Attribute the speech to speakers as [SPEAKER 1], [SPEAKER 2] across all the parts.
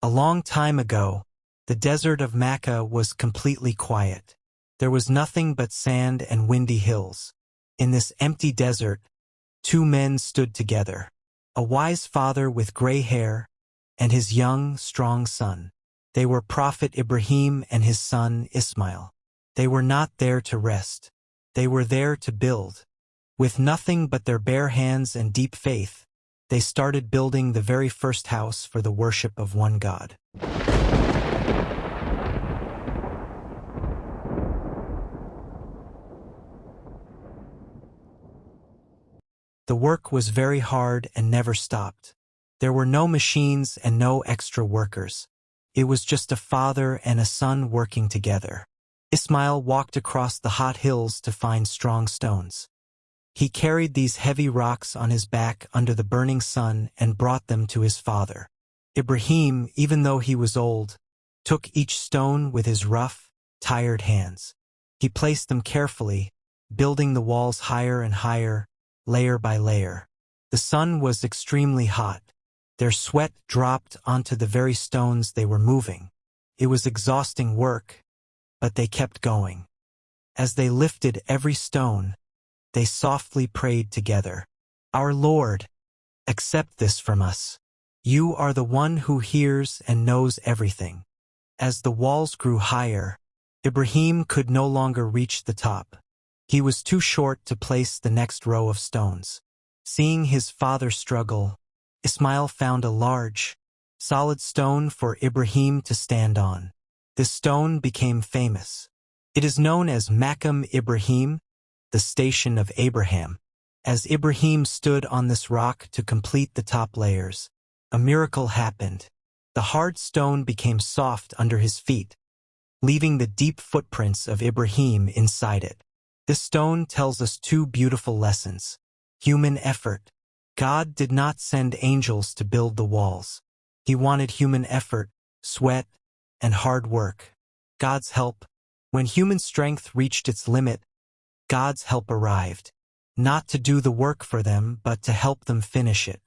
[SPEAKER 1] A long time ago, the desert of Makkah was completely quiet. There was nothing but sand and windy hills. In this empty desert, two men stood together, a wise father with gray hair and his young, strong son. They were Prophet Ibrahim and his son Ismail. They were not there to rest. They were there to build. With nothing but their bare hands and deep faith, they started building the very first house for the worship of one God. The work was very hard and never stopped. There were no machines and no extra workers. It was just a father and a son working together. Ismail walked across the hot hills to find strong stones. He carried these heavy rocks on his back under the burning sun and brought them to his father. Ibrahim, even though he was old, took each stone with his rough, tired hands. He placed them carefully, building the walls higher and higher, layer by layer. The sun was extremely hot. Their sweat dropped onto the very stones they were moving. It was exhausting work, but they kept going. As they lifted every stone, they softly prayed together. "Our Lord, accept this from us. You are the one who hears and knows everything." As the walls grew higher, Ibrahim could no longer reach the top. He was too short to place the next row of stones. Seeing his father struggle, Ismail found a large, solid stone for Ibrahim to stand on. This stone became famous. It is known as Maqam Ibrahim, the station of Abraham. As Ibrahim stood on this rock to complete the top layers, a miracle happened. The hard stone became soft under his feet, leaving the deep footprints of Ibrahim inside it. This stone tells us two beautiful lessons. Human effort. God did not send angels to build the walls. He wanted human effort, sweat, and hard work. God's help. When human strength reached its limit, God's help arrived, not to do the work for them, but to help them finish it.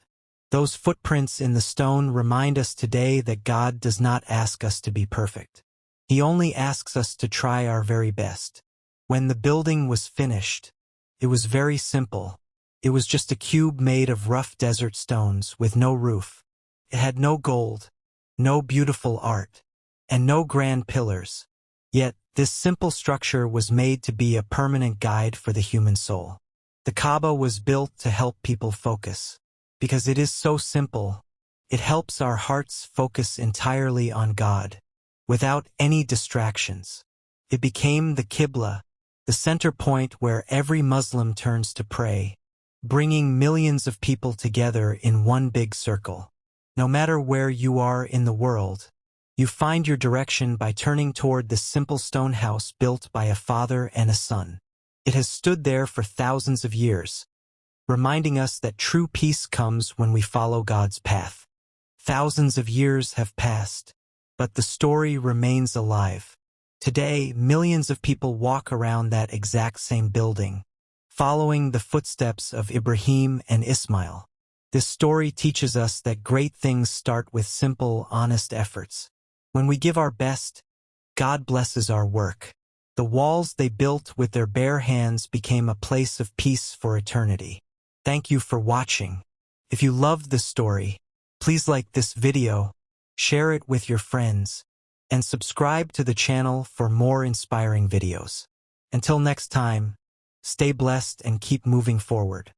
[SPEAKER 1] Those footprints in the stone remind us today that God does not ask us to be perfect. He only asks us to try our very best. When the building was finished, it was very simple. It was just a cube made of rough desert stones with no roof. It had no gold, no beautiful art, and no grand pillars. Yet, this simple structure was made to be a permanent guide for the human soul. The Kaaba was built to help people focus. Because it is so simple, it helps our hearts focus entirely on God, without any distractions. It became the Qibla, the center point where every Muslim turns to pray, bringing millions of people together in one big circle. No matter where you are in the world, you find your direction by turning toward this simple stone house built by a father and a son. It has stood there for thousands of years, reminding us that true peace comes when we follow God's path. Thousands of years have passed, but the story remains alive. Today, millions of people walk around that exact same building, following the footsteps of Ibrahim and Ismail. This story teaches us that great things start with simple, honest efforts. When we give our best, God blesses our work. The walls they built with their bare hands became a place of peace for eternity. Thank you for watching. If you loved this story, please like this video, share it with your friends, and subscribe to the channel for more inspiring videos. Until next time, stay blessed and keep moving forward.